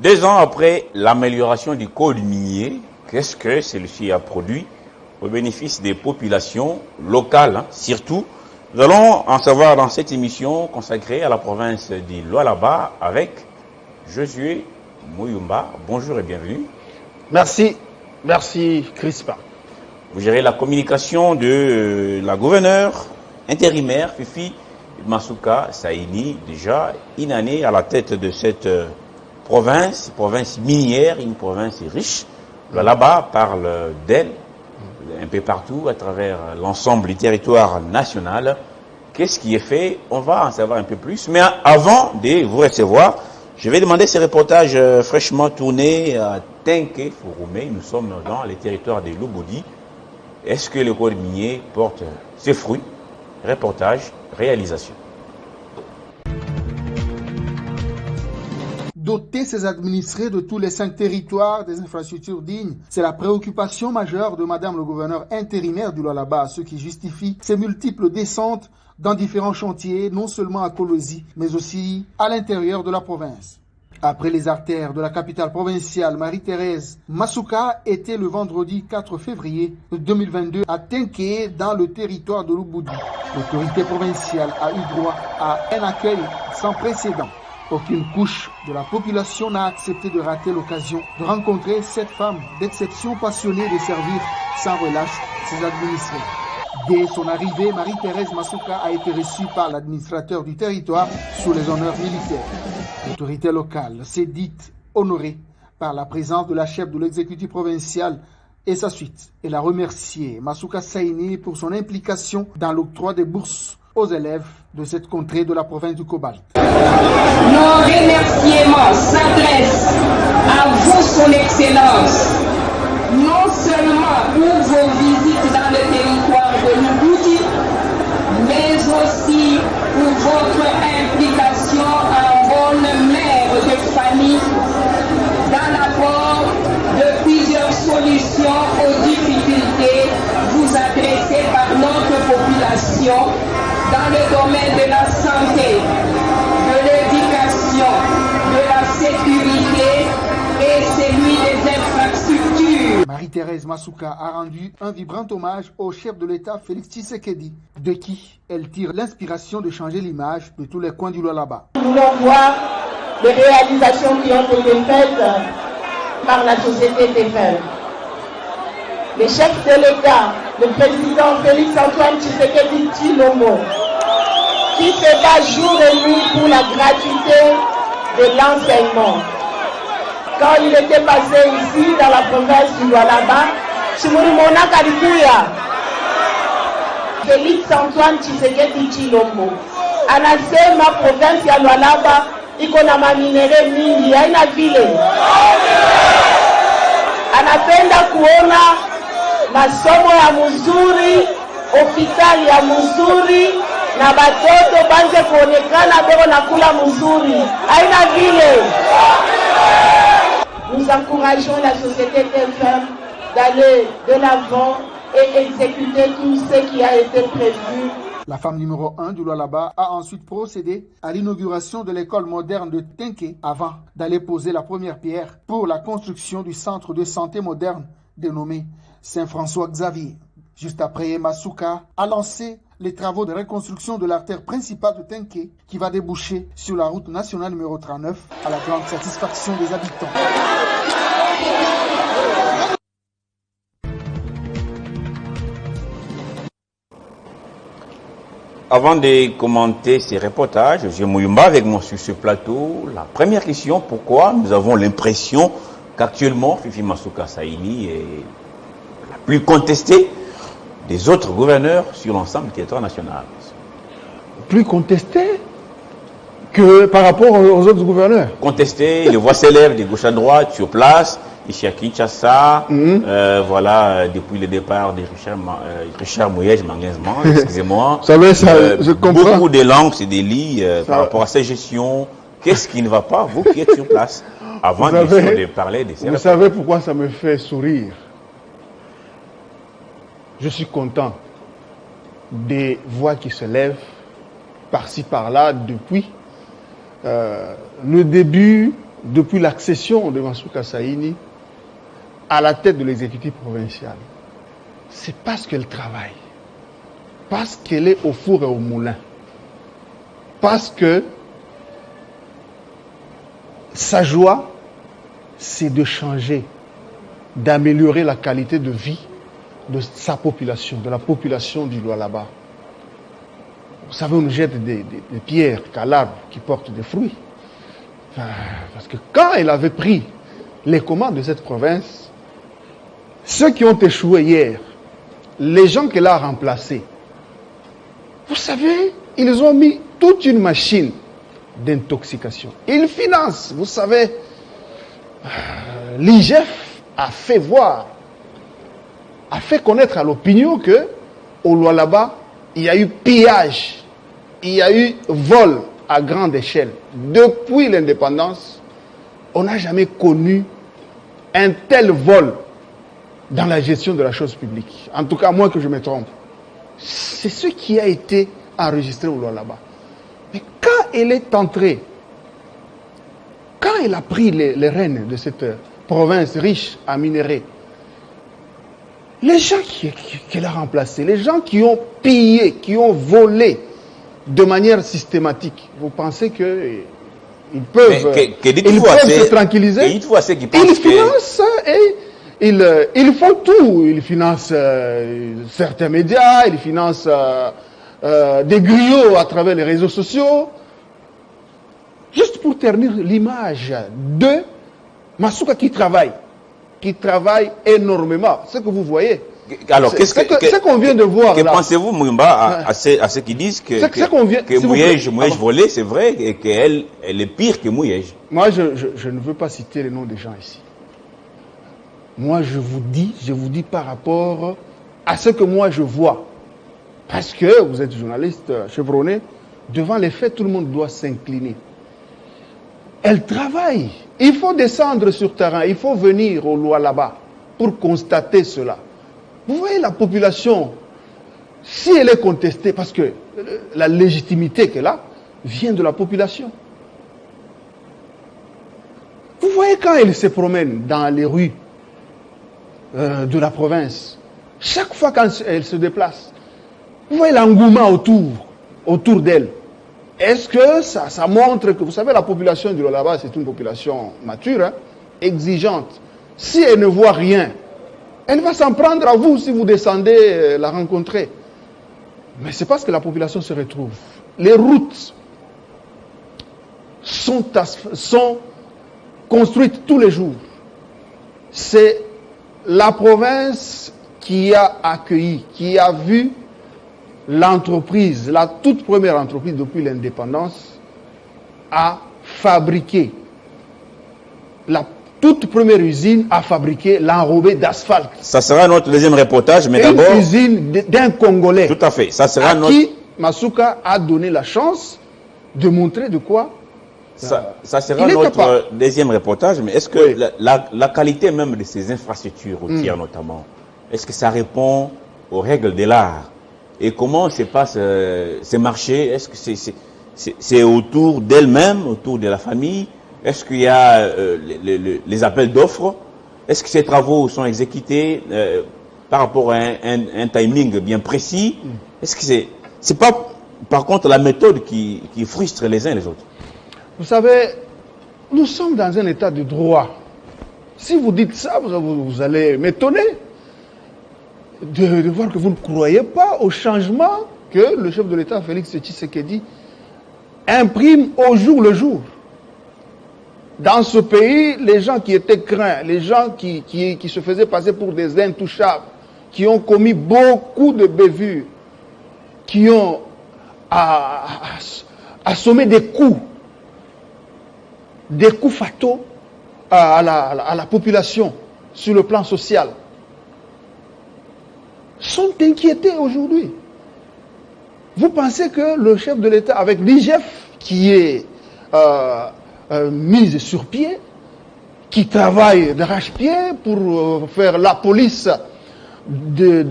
2 ans après l'amélioration du code minier, qu'est-ce que celui-ci a produit au bénéfice des populations locales, surtout? Nous allons en savoir dans cette émission consacrée à la province du Lualaba avec Josué Muyumba. Bonjour et bienvenue. Merci Crispa. Vous gérez la communication de la gouverneure intérimaire Fifi Masuka Saini, déjà une année à la tête de cette province minière, une province riche. Lualaba parle d'elle un peu partout à travers l'ensemble du territoire national. Qu'est-ce qui est fait? On va en savoir un peu plus. Mais avant de vous recevoir, je vais demander ces reportages fraîchement tournés à Tenke Fouroumé. Nous sommes dans les territoires de Lubudi. Est-ce que le code minier porte ses fruits? Reportage, réalisation. Doter ses administrés de tous les 5 territoires des infrastructures dignes, c'est la préoccupation majeure de Madame le gouverneur intérimaire du Lualaba, ce qui justifie ses multiples descentes dans différents chantiers, non seulement à Kolosi, mais aussi à l'intérieur de la province. Après les artères de la capitale provinciale, Marie-Thérèse Masuka était le vendredi 4 février 2022 à Tenke, dans le territoire de Lubudi. L'autorité provinciale a eu droit à un accueil sans précédent. Aucune couche de la population n'a accepté de rater l'occasion de rencontrer cette femme d'exception passionnée de servir sans relâche ses administrés. Dès son arrivée, Marie-Thérèse Masuka a été reçue par l'administrateur du territoire sous les honneurs militaires. L'autorité locale s'est dite honorée par la présence de la chef de l'exécutif provincial et sa suite. Elle a remercié Masuka Saini pour son implication dans l'octroi des bourses aux élèves de cette contrée de la province du Cobalt. Nos remerciements s'adressent à vous, Son Excellence, non seulement pour vos visites dans le territoire de Lubudi, mais aussi pour votre implication en bonne mère de famille dans l'apport de plusieurs solutions aux difficultés vous adressées par notre population dans le domaine de la santé, de l'éducation, de la sécurité et celui des infrastructures. Marie-Thérèse Masuka a rendu un vibrant hommage au chef de l'État Félix Tshisekedi, de qui elle tire l'inspiration de changer l'image de tous les coins du Lualaba. Nous voulons voir les réalisations qui ont été faites par la société TFL. Le chef de l'État, le président Félix Antoine Tshisekedi Tshilombo, qui se bat jour et nuit pour la gratuité de l'enseignement. Quand il était passé ici dans la province du Lualaba, Chimurimona Kalikuya, Félix Antoine Tshisekedi Tshilombo, anasema province ya Lualaba iko na maminere mingi, haina vile. Anapenda kuona masomo ya mzuri, hospitali ya mzuri, na batoto banze kuonekana beko na kula mzuri, haina vile. Nous encourageons la société TFM d'aller de l'avant et exécuter tout ce qui a été prévu. La femme numéro 1 du Lualaba a ensuite procédé à l'inauguration de l'école moderne de Tenke avant d'aller poser la première pierre pour la construction du centre de santé moderne dénommé Saint-François Xavier. Juste après, Masuka a lancé les travaux de reconstruction de l'artère principale de Tenke qui va déboucher sur la route nationale numéro 39 à la grande satisfaction des habitants. Avant de commenter ces reportages, je Muyumba avec moi sur ce plateau. La première question, pourquoi nous avons l'impression qu'actuellement Fifi Masuka Saini est la plus contestée des autres gouverneurs sur l'ensemble du territoire national? Plus contestée que par rapport aux autres gouverneurs. Contestée, les voix s'élèvent de gauche à droite sur place, ici à Kinshasa, voilà, depuis le départ de Richard Mouyej Manguinzman, excusez-moi. Vous savez, ça, je comprends. Beaucoup de langues se délient par rapport à cette gestion. Qu'est-ce qui ne va pas, vous qui êtes sur place, avant de parler de ces Vous savez pourquoi ça me fait sourire? Je suis content des voix qui se lèvent par-ci par-là depuis le début depuis l'accession de Mansouka Saïni à la tête de l'exécutif provincial, c'est parce qu'elle travaille, parce qu'elle est au four et au moulin, parce que sa joie, c'est de changer, d'améliorer la qualité de vie de sa population, de la population du Lualaba. Vous savez, on nous jette des pierres qu'à l'arbre qui porte des fruits. Parce que quand elle avait pris les commandes de cette province, ceux qui ont échoué hier, les gens qu'elle a remplacés, vous savez, ils ont mis toute une machine d'intoxication. Ils financent, vous savez, l'IGF a fait voir, a fait connaître à l'opinion que au Lualaba, il y a eu pillage, il y a eu vol à grande échelle. Depuis l'indépendance, on n'a jamais connu un tel vol dans la gestion de la chose publique. En tout cas, moi que je me trompe. C'est ce qui a été enregistré au Lualaba. Mais quand elle est entrée, quand elle a pris les rênes de cette province riche en minerais, les gens qu'elle a remplacés, les gens qui ont pillé, qui ont volé de manière systématique, vous pensez qu'ils peuvent, se tranquilliser? Ils financent et ils font tout. Ils financent certains médias, ils financent des griots à travers les réseaux sociaux. Juste pour ternir l'image de Mansouka qui travaille énormément. C'est ce que vous voyez. Alors, ce qu'on vient de voir. Que pensez-vous, Moumba, à ceux qui disent que Mouyej volait, c'est vrai, et qu'elle est pire que Mouyej? Moi, je ne veux pas citer les noms des gens ici. Moi, je vous dis par rapport à ce que moi je vois. Parce que vous êtes journaliste chevronné, devant les faits, tout le monde doit s'incliner. Elle travaille. Il faut descendre sur terrain, il faut venir au Lualaba pour constater cela. Vous voyez la population, si elle est contestée, parce que la légitimité qu'elle a vient de la population. Vous voyez quand elle se promène dans les rues de la province, chaque fois qu'elle se déplace, vous voyez l'engouement autour d'elle. Est-ce que ça montre que, vous savez, la population du Lualaba, c'est une population mature, hein, exigeante. Si elle ne voit rien, elle va s'en prendre à vous si vous descendez la rencontrer. Mais c'est parce que la population se retrouve. Les routes sont construites tous les jours. C'est la province qui a accueilli, qui a vu l'entreprise, la toute première entreprise depuis l'indépendance, a fabriqué, la toute première usine a fabriqué l'enrobé d'asphalte. Ça sera notre deuxième reportage, mais d'abord... Une usine d'un Congolais. Tout à fait. Ça sera à qui Mansouka a donné la chance de montrer de quoi... Ça sera notre deuxième reportage, mais est-ce que la qualité même de ces infrastructures routières notamment, est-ce que ça répond aux règles de l'art? Et comment se passent ces marchés? Est-ce que c'est autour d'elle-même, autour de la famille? Est-ce qu'il y a les appels d'offres? Est-ce que ces travaux sont exécutés par rapport à un timing bien précis? Est-ce que c'est pas, par contre, la méthode qui frustre les uns les autres? Vous savez, nous sommes dans un état de droit. Si vous dites ça, vous allez m'étonner de voir que vous ne croyez pas au changement que le chef de l'État, Félix Tshisekedi, imprime au jour le jour. Dans ce pays, les gens qui étaient craints, les gens qui se faisaient passer pour des intouchables, qui ont commis beaucoup de bévues, qui ont assommé des coups fataux à la population sur le plan social, sont inquiétés aujourd'hui. Vous pensez que le chef de l'État, avec l'IGF, qui est mise sur pied, qui travaille d'arrache-pied pour faire la police de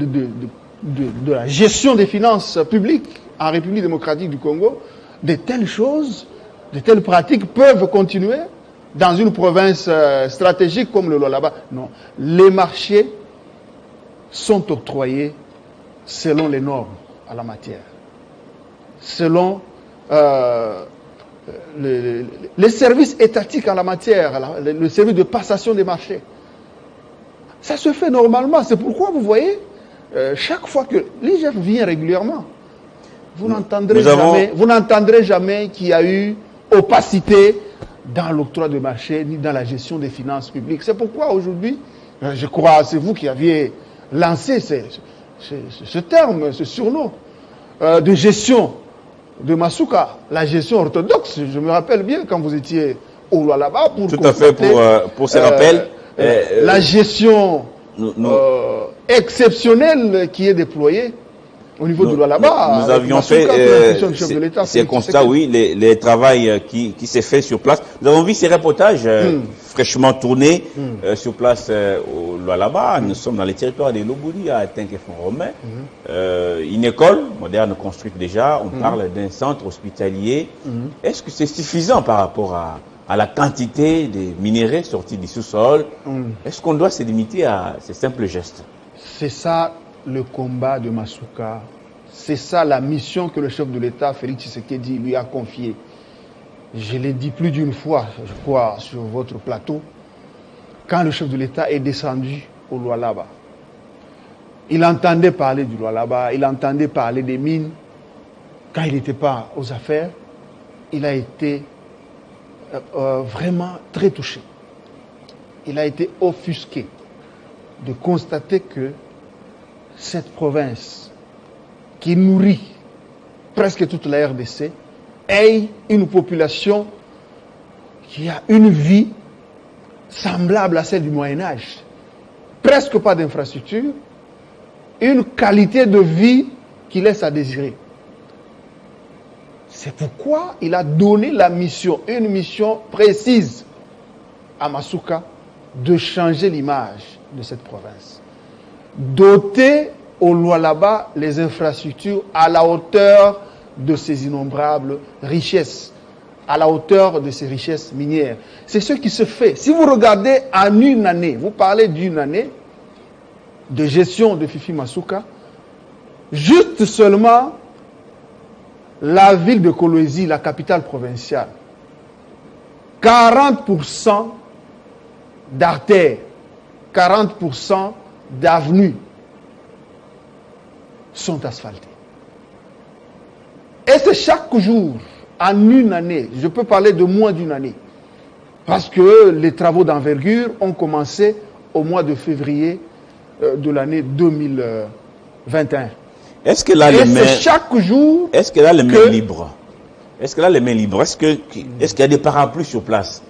la gestion des finances publiques en République démocratique du Congo, de telles choses, de telles pratiques peuvent continuer? dans une province stratégique comme le Lualaba. Non, les marchés sont octroyés selon les normes à la matière, selon les services étatiques en la matière, le service de passation des marchés. Ça se fait normalement. C'est pourquoi vous voyez, chaque fois que l'IGF vient régulièrement, vous n'entendrez jamais qu'il y a eu opacité dans l'octroi de marché ni dans la gestion des finances publiques. C'est pourquoi aujourd'hui, je crois, c'est vous qui aviez lancé ce terme, ce surnom de gestion de Masuka, la gestion orthodoxe. Je me rappelle bien quand vous étiez au Lualaba pour tout à fait pour ce rappel. La gestion exceptionnelle qui est déployée au niveau du Lualaba. Nous avions fait ces constats, oui, les travaux qui s'est fait sur place. Nous avons vu ces reportages fraîchement tournés sur place au Lualaba. Nous sommes dans les territoires de Lobuli à Tinké-Font-Romain. Une école moderne construite déjà. On parle d'un centre hospitalier. Est-ce que c'est suffisant par rapport à la quantité de minéraux sortis du sous-sol? Est-ce qu'on doit se limiter à ces simples gestes? C'est ça le combat de Masuka. C'est ça la mission que le chef de l'État, Félix Tshisekedi, lui a confiée. Je l'ai dit plus d'une fois, je crois, sur votre plateau, quand le chef de l'État est descendu au Lualaba. Il entendait parler du Lualaba, il entendait parler des mines. Quand il n'était pas aux affaires, il a été vraiment très touché. Il a été offusqué de constater que cette province qui nourrit presque toute la RDC ait une population qui a une vie semblable à celle du Moyen-Âge. Presque pas d'infrastructure, une qualité de vie qui laisse à désirer. C'est pourquoi il a donné la mission, une mission précise à Masuka de changer l'image de cette province. Doter au Lualaba les infrastructures à la hauteur de ces innombrables richesses, à la hauteur de ces richesses minières. C'est ce qui se fait. Si vous regardez en une année, vous parlez d'une année de gestion de Fifi Masuka, juste seulement la ville de Kolwezi, la capitale provinciale, 40% d'artères, 40% d'avenues sont asphaltées. Et c'est chaque jour, en une année, je peux parler de moins d'une année, parce que les travaux d'envergure ont commencé au mois de février de l'année 2021. Est-ce que là, chaque jour. Est-ce que là, les mains libres? Est-ce que là, les mains libres? Est-ce qu'il y a des parapluies sur place?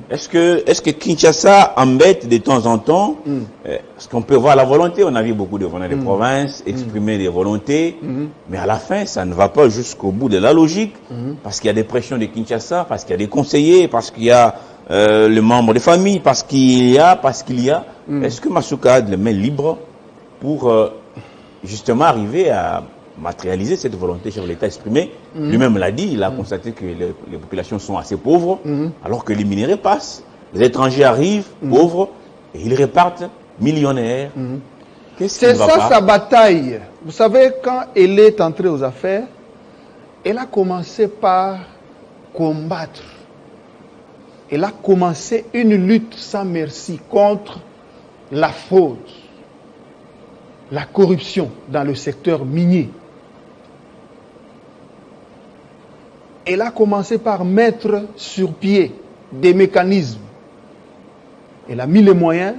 Est-ce que Kinshasa embête de temps en temps? Parce qu'on peut voir la volonté. On a vu beaucoup de volontés de province exprimer des volontés, mais à la fin, ça ne va pas jusqu'au bout de la logique, parce qu'il y a des pressions de Kinshasa, parce qu'il y a des conseillers, parce qu'il y a le membre de famille, parce qu'il y a. Est-ce que Masuka a les mains libres pour justement arriver à matérialiser cette volonté sur l'État exprimé? Lui-même l'a dit, il a constaté que les populations sont assez pauvres, alors que les minéraux passent, les étrangers arrivent, pauvres, et ils repartent millionnaires. C'est ça sa bataille. Vous savez, quand elle est entrée aux affaires, elle a commencé par combattre. Elle a commencé une lutte sans merci contre la fraude, la corruption dans le secteur minier. Elle a commencé par mettre sur pied des mécanismes. Elle a mis les moyens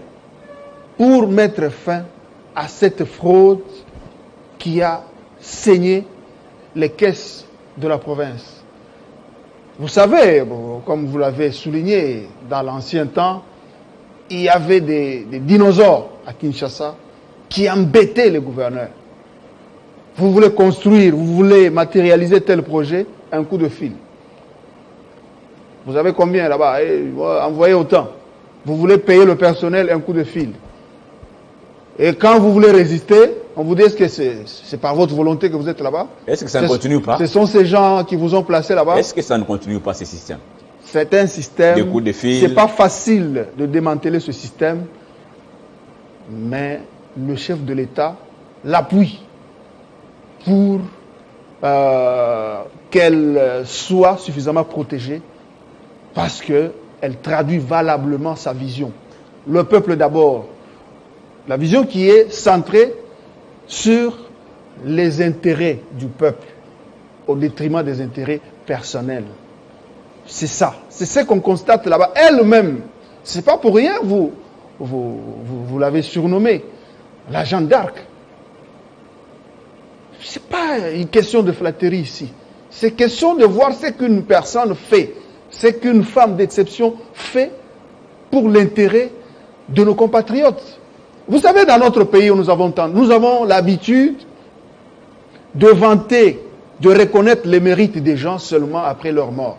pour mettre fin à cette fraude qui a saigné les caisses de la province. Vous savez, comme vous l'avez souligné, dans l'ancien temps, il y avait des dinosaures à Kinshasa qui embêtaient les gouverneurs. Vous voulez construire, vous voulez matérialiser tel projet, un coup de fil. Vous avez combien là-bas? Envoyez autant. Vous voulez payer le personnel, un coup de fil. Et quand vous voulez résister, on vous dit est-ce que c'est par votre volonté que vous êtes là-bas? Est-ce que ça ne continue pas? Ce sont ces gens qui vous ont placé là-bas? Est-ce que ça ne continue pas, ces systèmes? C'est un système. Des coups de fil. C'est pas facile de démanteler ce système, mais le chef de l'État l'appuie pour qu'elle soit suffisamment protégée parce qu'elle traduit valablement sa vision. Le peuple d'abord. La vision qui est centrée sur les intérêts du peuple au détriment des intérêts personnels. C'est ça. C'est ce qu'on constate là-bas. Elle-même, c'est pas pour rien, vous l'avez surnommée la Jeanne d'Arc. C'est pas une question de flatterie ici. C'est question de voir ce qu'une personne fait, ce qu'une femme d'exception fait pour l'intérêt de nos compatriotes. Vous savez, dans notre pays où nous avons l'habitude de vanter, de reconnaître les mérites des gens seulement après leur mort.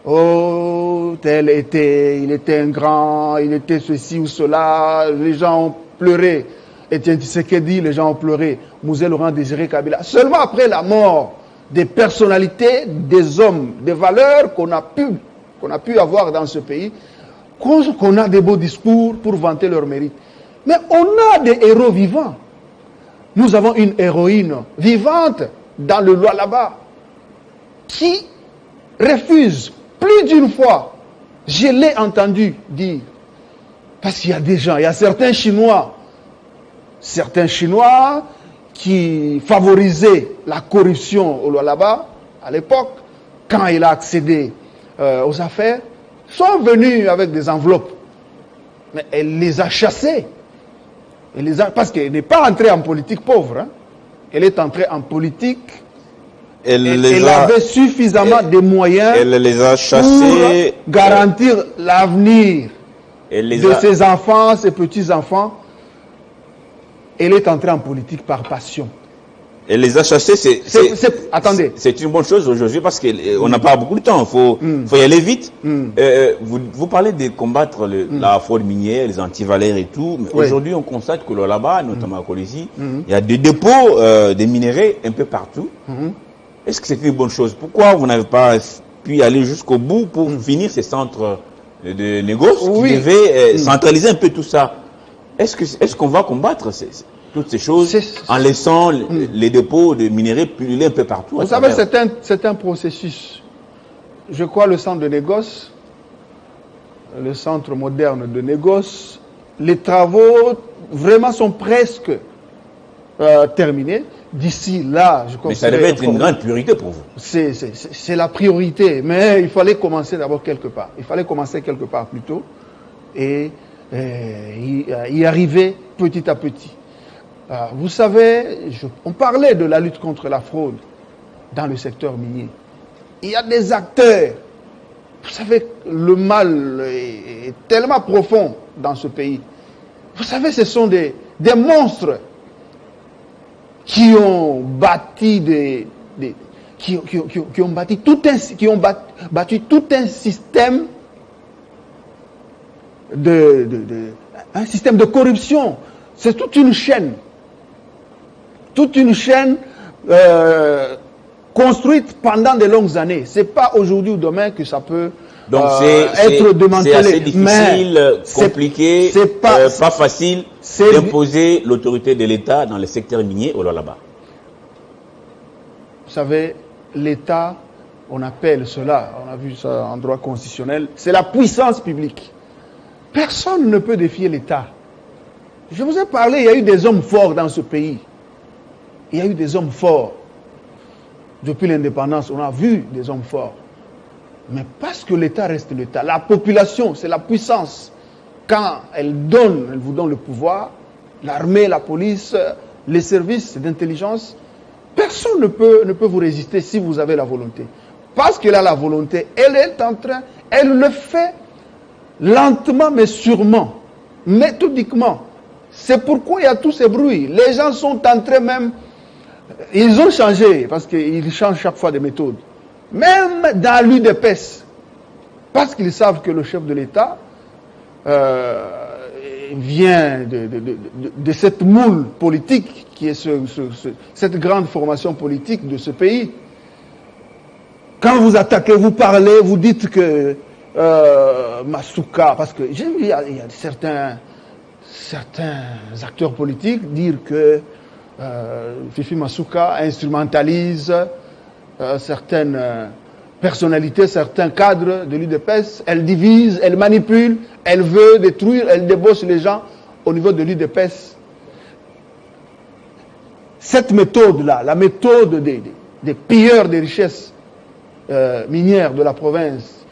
Oh, il était un grand, il était ceci ou cela, les gens ont pleuré. Etienne Tshisekedi, les gens ont pleuré. Mouzé Laurent Désiré Kabila. Seulement après la mort des personnalités, des hommes, des valeurs qu'on a pu avoir dans ce pays, qu'on a des beaux discours pour vanter leurs mérites. Mais on a des héros vivants. Nous avons une héroïne vivante dans le Lualaba qui refuse plus d'une fois, je l'ai entendu dire, parce qu'il y a des gens, il y a certains Chinois qui favorisaient la corruption au Lualaba à l'époque, quand il a accédé aux affaires, sont venus avec des enveloppes. Mais elle les a chassés. Parce qu'elle n'est pas entrée en politique pauvre. Hein. Elle est entrée en politique. Elle avait suffisamment de moyens elle les a chassés, pour garantir l'avenir de ses enfants, ses petits-enfants. Elle est entrée en politique par passion. Elle les a chassés, attendez. C'est une bonne chose aujourd'hui parce qu'on n'a pas beaucoup de temps. Faut y aller vite. Vous parlez de combattre la fraude minière, les antivalaires et tout. Mais aujourd'hui, on constate que là-bas, notamment à Kolwezi, il y a des dépôts de minerais un peu partout. Est-ce que c'est une bonne chose? Pourquoi vous n'avez pas pu aller jusqu'au bout pour finir ces centres de négoce qui devaient centraliser un peu tout ça? Est-ce qu'on va combattre toutes ces choses en laissant les dépôts de minerais pulluler un peu partout? Vous savez, c'est un processus. Je crois le centre de négoce, le centre moderne de négoce, les travaux vraiment sont presque terminés. D'ici là, je crois. Mais ça devait être une grande priorité pour vous. C'est la priorité, mais il fallait commencer d'abord quelque part. Il fallait commencer quelque part plus tôt et y arriver petit à petit. Vous savez, on parlait de la lutte contre la fraude dans le secteur minier. Il y a des acteurs. Vous savez, le mal est tellement profond dans ce pays. Vous savez, ce sont des monstres qui ont bâti qui ont bâti tout un système un système de corruption. C'est toute une chaîne. Toute une chaîne construite pendant de longues années. C'est pas aujourd'hui ou demain que ça peut être démantelé. C'est assez difficile, compliqué, pas facile d'imposer l'autorité de l'État dans le secteur minier au Lualaba. Vous savez, l'État, on appelle cela, on a vu ça en droit constitutionnel, c'est la puissance publique. Personne ne peut défier l'État. Je vous ai parlé, il y a eu des hommes forts dans ce pays. Il y a eu des hommes forts. Depuis l'indépendance, on a vu des hommes forts. Mais parce que l'État reste l'État, la population, c'est la puissance. Quand elle vous donne le pouvoir, l'armée, la police, les services d'intelligence, personne ne peut vous résister si vous avez la volonté. Parce qu'elle a la volonté, elle le fait lentement mais sûrement, méthodiquement. C'est pourquoi il y a tous ces bruits. Les gens sont en train même, ils ont changé, parce qu'ils changent chaque fois de méthode. Même dans l'UDPS, parce qu'ils savent que le chef de l'État vient de cette moule politique qui est cette grande formation politique de ce pays. Quand vous attaquez, vous parlez, vous dites que Masuka, parce que j'ai vu, il y a certains acteurs politiques dire que Fifi Masuka instrumentalise certaines personnalités, certains cadres de l'UDPS, elle divise, elle manipule, elle veut détruire, elle débauche les gens au niveau de l'UDPS. Cette méthode-là, la méthode des pilleurs des richesses minières de la province,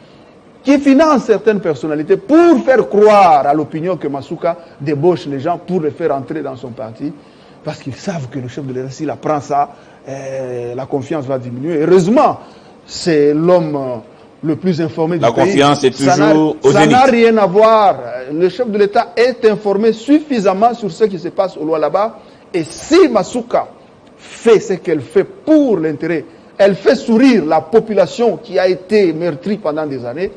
qui finance certaines personnalités pour faire croire à l'opinion que Masuka débauche les gens pour les faire entrer dans son parti, parce qu'ils savent que le chef de l'État, s'il apprend ça, la confiance va diminuer. Heureusement, c'est l'homme le plus informé du pays. La confiance est toujours au zénith. Ça n'a rien à voir. Le chef de l'État est informé suffisamment sur ce qui se passe au Lualaba. Et si Masuka fait ce qu'elle fait pour l'intérêt, elle fait sourire la population qui a été meurtrie pendant des années,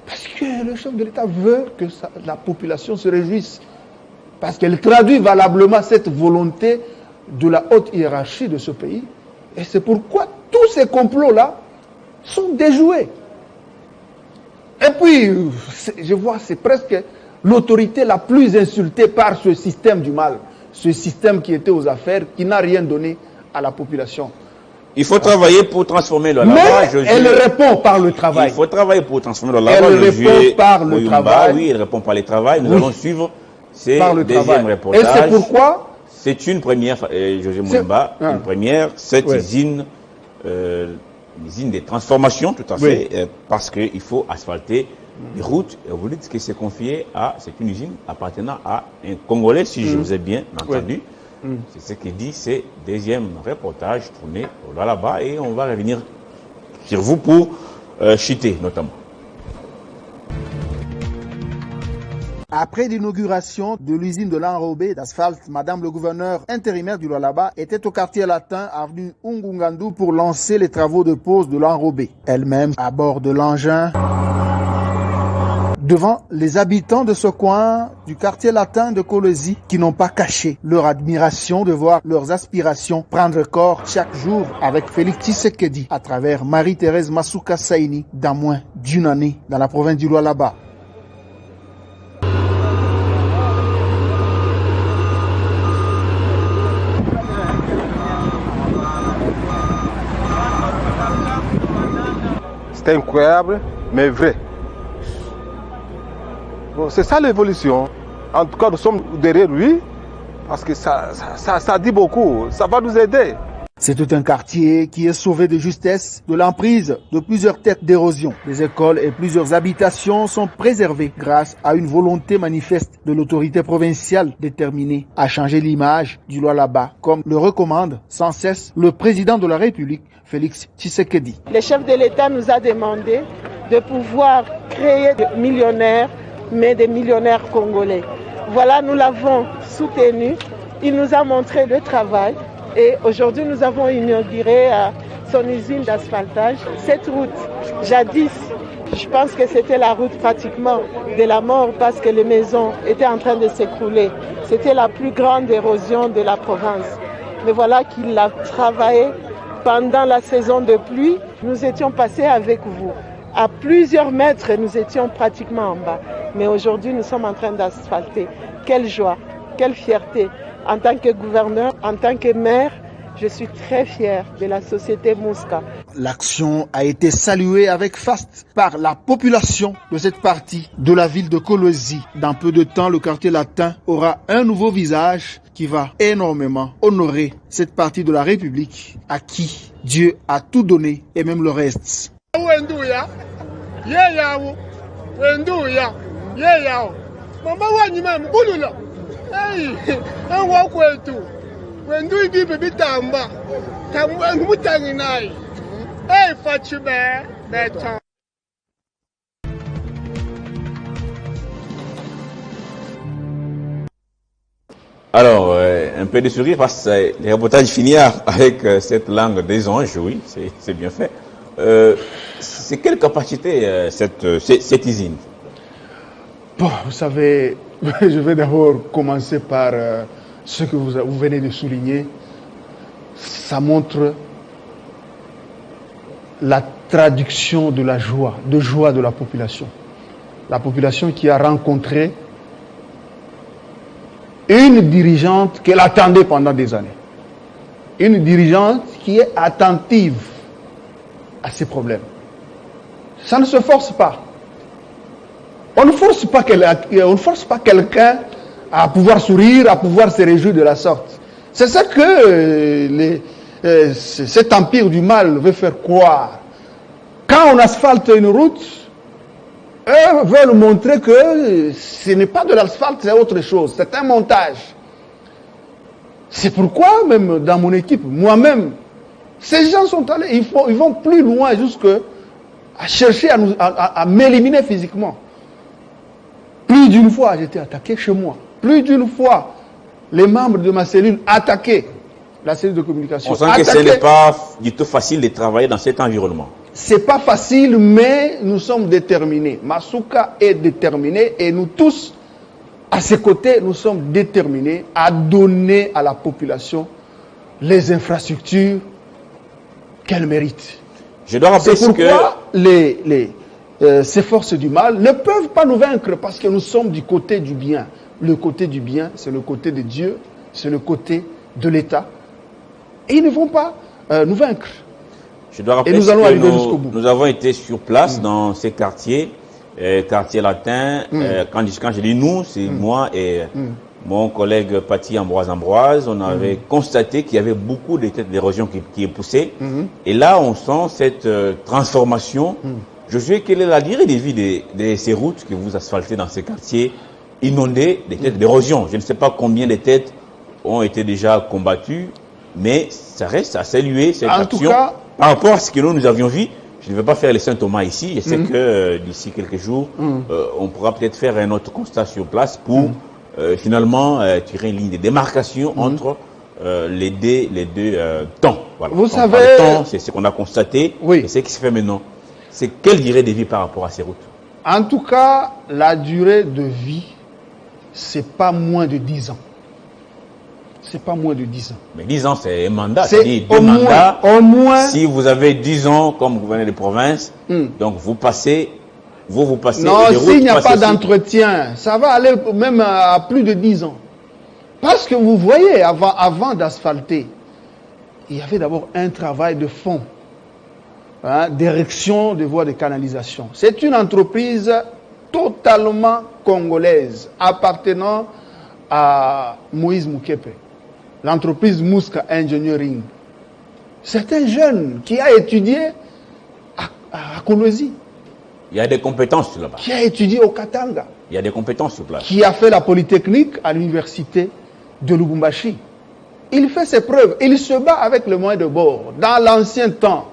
parce que le chef de l'État veut que la population se réjouisse. Parce qu'elle traduit valablement cette volonté de la haute hiérarchie de ce pays. Et c'est pourquoi tous ces complots-là sont déjoués. Et puis, je vois, c'est presque l'autorité la plus insultée par ce système du mal. Ce système qui était aux affaires, qui n'a rien donné à la population. Il faut travailler pour transformer le Mais Lualaba. elle répond par le travail. Il faut travailler pour transformer le Lualaba. Elle répond par le travail. Oui, elle répond par le travail. Nous allons suivre ces deuxièmes reportages. Et c'est pourquoi c'est une première, José Moulemba, une première, cette usine de transformation, tout à fait, parce qu'il faut asphalter les routes. Et vous dites que c'est confié c'est une usine appartenant à un Congolais, si je vous ai bien entendu. C'est ce qu'il dit, c'est deuxième reportage tourné là-bas, et on va revenir sur vous pour chuter notamment. Après l'inauguration de l'usine de l'enrobé d'asphalte, Madame le gouverneur intérimaire du Lualaba était au quartier latin, avenue Ungungandu, pour lancer les travaux de pose de l'enrobé. Elle-même à bord de l'engin. Devant les habitants de ce coin du quartier latin de Kolwezi, qui n'ont pas caché leur admiration de voir leurs aspirations prendre corps chaque jour avec Félix Tshisekedi à travers Marie-Thérèse Masuka Saini dans moins d'une année dans la province du Lualaba. C'est incroyable, mais vrai. Bon, c'est ça l'évolution. En tout cas, nous sommes derrière lui, parce que ça dit beaucoup. Ça va nous aider. C'est tout un quartier qui est sauvé de justesse de l'emprise de plusieurs têtes d'érosion. Les écoles et plusieurs habitations sont préservées grâce à une volonté manifeste de l'autorité provinciale déterminée à changer l'image du Lualaba, comme le recommande sans cesse le président de la République, Félix Tshisekedi. Le chef de l'État nous a demandé de pouvoir créer des millionnaires, mais des millionnaires congolais. Voilà, nous l'avons soutenu. Il nous a montré le travail. Et aujourd'hui, nous avons inauguré son usine d'asphaltage. Cette route, jadis, je pense que c'était la route pratiquement de la mort parce que les maisons étaient en train de s'écrouler. C'était la plus grande érosion de la province. Mais voilà qu'il a travaillé pendant la saison de pluie. Nous étions passés avec vous. À plusieurs mètres, nous étions pratiquement en bas. Mais aujourd'hui, nous sommes en train d'asphalter. Quelle joie, quelle fierté. En tant que gouverneur, en tant que maire, je suis très fier de la société Mouska. L'action a été saluée avec faste par la population de cette partie de la ville de Kolwezi. Dans peu de temps, le quartier latin aura un nouveau visage qui va énormément honorer cette partie de la République à qui Dieu a tout donné et même le reste. Alors, un peu de sourire parce que les reportages finissent avec cette langue des anges, oui, c'est bien fait. C'est quelle capacité cette usine? Bon, vous savez, je vais d'abord commencer par ce que vous venez de souligner. Ça montre la traduction de la joie de la population. La population qui a rencontré une dirigeante qu'elle attendait pendant des années. Une dirigeante qui est attentive à ses problèmes. Ça ne se force pas. On ne force pas quelqu'un à pouvoir sourire, à pouvoir se réjouir de la sorte. C'est ça que cet empire du mal veut faire croire. Quand on asphalte une route, eux veulent montrer que ce n'est pas de l'asphalte, c'est autre chose. C'est un montage. C'est pourquoi, même dans mon équipe, moi-même, ces gens sont allés, ils vont plus loin jusqu'à chercher à m'éliminer physiquement. Plus d'une fois, j'ai été attaqué chez moi. Plus d'une fois, les membres de ma cellule attaquaient la cellule de communication. On sent que ce n'est pas du tout facile de travailler dans cet environnement. C'est pas facile, mais nous sommes déterminés. Masuka est déterminé et nous tous, à ses côtés, nous sommes déterminés à donner à la population les infrastructures qu'elle mérite. Je dois rappeler C'est pourquoi ces forces du mal ne peuvent pas nous vaincre parce que nous sommes du côté du bien. Le côté du bien, c'est le côté de Dieu, c'est le côté de l'État. Et ils ne vont pas nous vaincre. Je dois rappeler que nous avons été sur place dans ces quartiers, quartier latin. Quand je dis nous, c'est moi et mon collègue Paty Ambroise. On avait constaté qu'il y avait beaucoup de têtes d'érosion qui est poussée. Et là, on sent cette transformation. Je sais quelle est la durée de vie de ces routes que vous asphaltez dans ces quartiers inondés de têtes d'érosion. Je ne sais pas combien de têtes ont été déjà combattues, mais ça reste à saluer cette action. Tout cas, par rapport à ce que nous avions vu, je ne vais pas faire les Saint-Thomas ici. Je sais que d'ici quelques jours, on pourra peut-être faire un autre constat sur place pour finalement tirer une ligne de démarcation entre les deux temps. Voilà. Vous savez, le temps, c'est ce qu'on a constaté et ce qui se fait maintenant. C'est quelle durée de vie par rapport à ces routes? En tout cas, la durée de vie, c'est pas moins de 10 ans. C'est pas moins de 10 ans. Mais 10 ans, c'est un mandat. C'est au moins. Si vous avez 10 ans comme gouverneur de province, donc vous passez. Non, s'il n'y a pas d'entretien, ça va aller même à plus de 10 ans. Parce que vous voyez, avant d'asphalter, il y avait d'abord un travail de fond, d'érection de voies de canalisation. C'est une entreprise totalement congolaise, appartenant à Moïse Mukepe. L'entreprise Muska Engineering. C'est un jeune qui a étudié à Kolwezi. Il y a des compétences là-bas. Qui a étudié au Katanga. Il y a des compétences sur place. Qui a fait la polytechnique à l'université de Lubumbashi. Il fait ses preuves. Il se bat avec le moyen de bord. Dans l'ancien temps,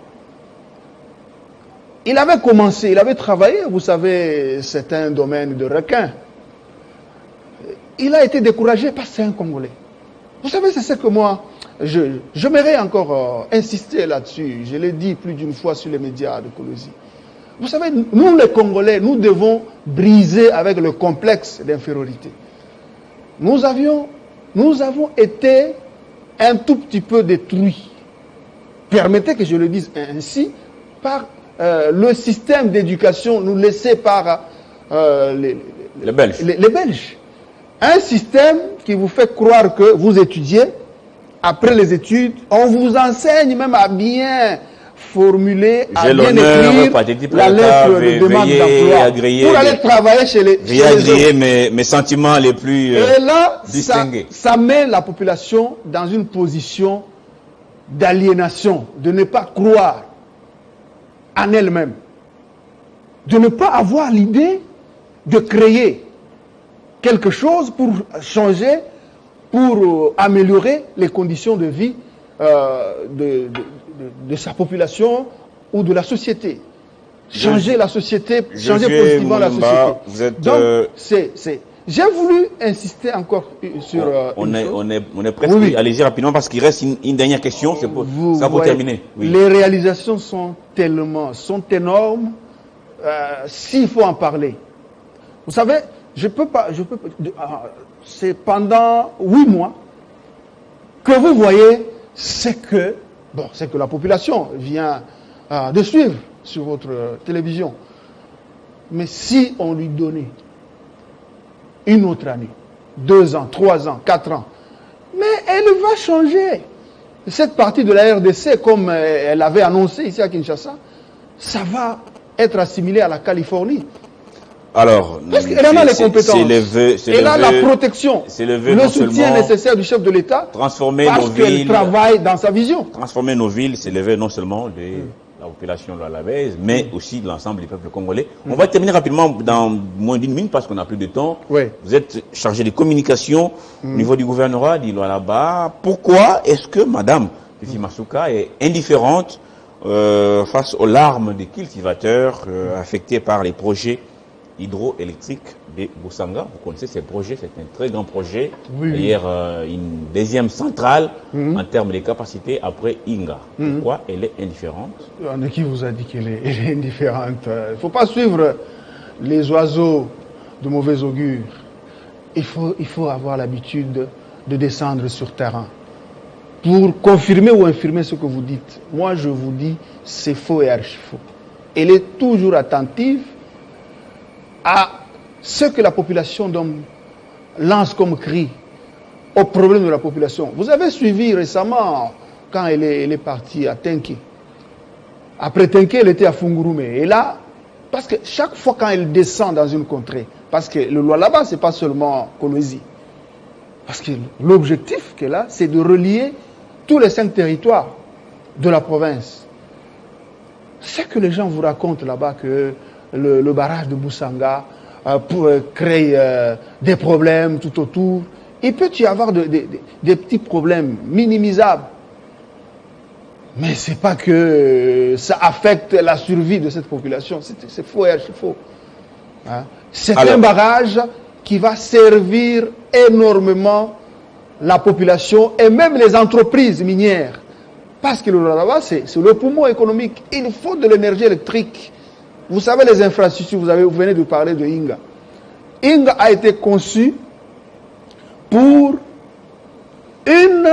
il avait commencé, il avait travaillé, vous savez, c'est un domaine de requin. Il a été découragé parce que c'est un Congolais. Vous savez, c'est ce que moi, j'aimerais encore insister là-dessus. Je l'ai dit plus d'une fois sur les médias de Kolwezi. Vous savez, nous les Congolais, nous devons briser avec le complexe d'infériorité. Nous avons été un tout petit peu détruits. Permettez que je le dise ainsi, par le système d'éducation nous laissé par les Belges. Les Belges. Un système qui vous fait croire que vous étudiez, après les études, on vous enseigne même à bien formuler, à bien écrire la lettre de demande d'emploi pour aller travailler chez les autres. Mes sentiments les plus et là, distingués. Ça met la population dans une position d'aliénation, de ne pas croire en elle-même, de ne pas avoir l'idée de créer quelque chose pour changer, pour améliorer les conditions de vie de sa population ou de la société. Changer la société, changer positivement la société. Donc, j'ai voulu insister encore sur on est presque. Oui. Allez-y rapidement parce qu'il reste une dernière question. C'est pour ça pour terminer. Oui. Les réalisations sont énormes. S'il faut en parler. Vous savez, c'est pendant 8 mois que vous voyez c'est que la population vient de suivre. sur votre télévision. Mais si on lui donnait une autre année, 2 ans, 3 ans, 4 ans, mais elle va changer. Cette partie de la RDC, comme elle avait annoncé ici à Kinshasa, ça va être assimilé à la Californie. Alors, parce qu'elle en a les compétences. Elle a la protection, le soutien nécessaire du chef de l'État, parce qu'elle travaille dans sa vision. Transformer nos villes, c'est le vœu non seulement de la population lalabaise, mais aussi de l'ensemble du peuple congolais. On va terminer rapidement dans moins d'1 minute parce qu'on n'a plus de temps. Oui. Vous êtes chargé de communication au niveau du gouvernorat du Lualaba. Pourquoi est-ce que Madame Fifi Masuka est indifférente face aux larmes des cultivateurs affectés par les projets hydroélectriques de Boussanga? Vous connaissez ces projets, c'est un très grand projet. Oui. D'ailleurs, une deuxième centrale en termes de capacité après Inga. Pourquoi elle est indifférente? Qui vous a dit qu'elle est indifférente? Il ne faut pas suivre les oiseaux de mauvais augure. Il faut avoir l'habitude de descendre sur terrain pour confirmer ou infirmer ce que vous dites. Moi, je vous dis, c'est faux et archi-faux. Elle est toujours attentive à ce que la population lance comme cri, aux problèmes de la population. Vous avez suivi récemment, quand elle est partie à Tenké. Après Tenké, elle était à Fungurume. Et là, parce que chaque fois quand elle descend dans une contrée, parce que le Lualaba, ce n'est pas seulement Kolwezi. Parce que l'objectif qu'elle a, c'est de relier tous les 5 territoires de la province. C'est que les gens vous racontent là-bas que le barrage de Boussanga pour créer des problèmes tout autour. Il peut y avoir des petits problèmes minimisables. Mais ce n'est pas que ça affecte la survie de cette population. C'est faux et archi-faux. Hein? C'est un barrage qui va servir énormément la population et même les entreprises minières. Parce que le Lualaba, c'est le poumon économique. Il faut de l'énergie électrique. Vous savez, les infrastructures, vous venez de parler de Inga. Inga a été conçu pour une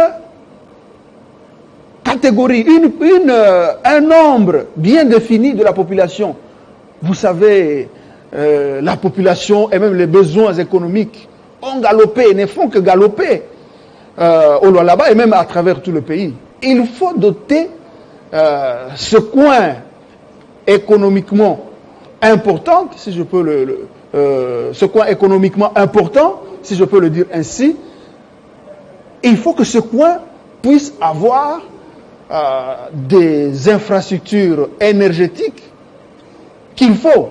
catégorie, un nombre bien défini de la population. Vous savez, la population et même les besoins économiques ont galopé, ne font que galoper au Lualaba et même à travers tout le pays. Il faut doter ce coin économiquement important, si je peux ce coin économiquement important, si je peux le dire ainsi, il faut que ce coin puisse avoir des infrastructures énergétiques qu'il faut.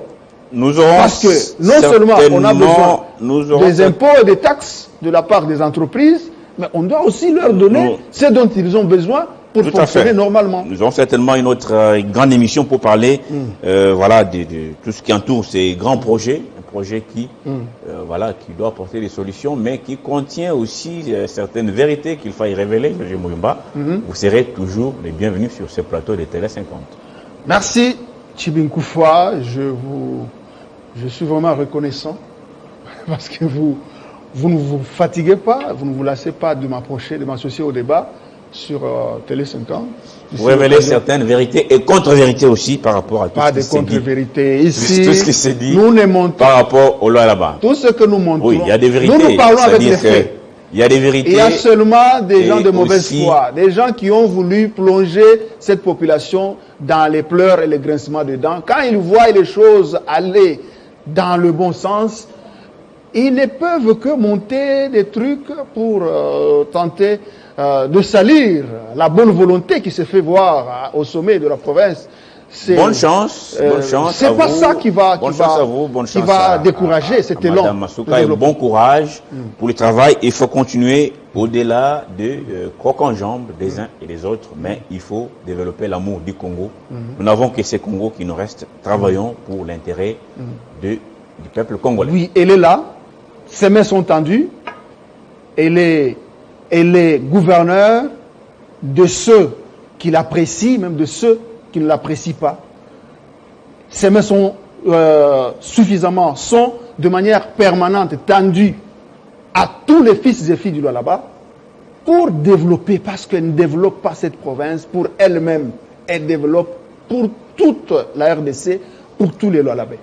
Parce que non seulement on a besoin des impôts et des taxes de la part des entreprises, mais on doit aussi leur donner ce dont ils ont besoin pour fonctionner normalement. Nous aurons certainement une autre grande émission pour parler voilà, de tout ce qui entoure ces grands projets. Un projet qui doit apporter des solutions, mais qui contient aussi certaines vérités qu'il faille révéler. Vous serez toujours les bienvenus sur ce plateau de Télé 50. Merci, Tchibinkoufoua. Je suis vraiment reconnaissant parce que vous ne vous fatiguez pas, vous ne vous lassez pas de m'approcher, de m'associer au débat sur Télé 50. Vous révélez certaines vérités et contre-vérités aussi par rapport à tout ce qui s'est dit. Pas de contre-vérités. Ici, tout ce qui s'est dit nous ne montrons par rapport au Lualaba. Tout ce que nous montrons, oui, il y a des vérités, nous parlons avec les faits. Il y a des vérités. Il y a seulement des gens de mauvaise foi, des gens qui ont voulu plonger cette population dans les pleurs et les grincements de dents. Quand ils voient les choses aller dans le bon sens, ils ne peuvent que monter des trucs pour tenter de salir la bonne volonté qui se fait voir au sommet de la province. Bonne chance, bonne chance. C'est pas ça qui va décourager cet élan. Madame Masuka, et bon courage pour le travail. Il faut continuer au-delà de croc en jambe des uns et des autres, mais il faut développer l'amour du Congo. Nous n'avons que ces Congos qui nous restent. Travaillons pour l'intérêt du peuple congolais. Oui, elle est là. Ses mains sont tendues. Elle est gouverneur de ceux qui l'apprécient, même de ceux qui ne l'apprécient pas. Ses mains sont sont de manière permanente tendues à tous les fils et filles du Lualaba pour développer, parce qu'elle ne développe pas cette province pour elle-même, elle développe pour toute la RDC, pour tous les Lualabais.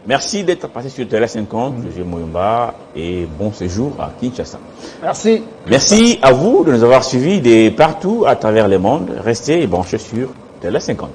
Merci d'être passé sur Télé 50, José Moyomba, et bon séjour à Kinshasa. Merci. Merci à vous de nous avoir suivis de partout à travers le monde. Restez branchés sur Télé 50.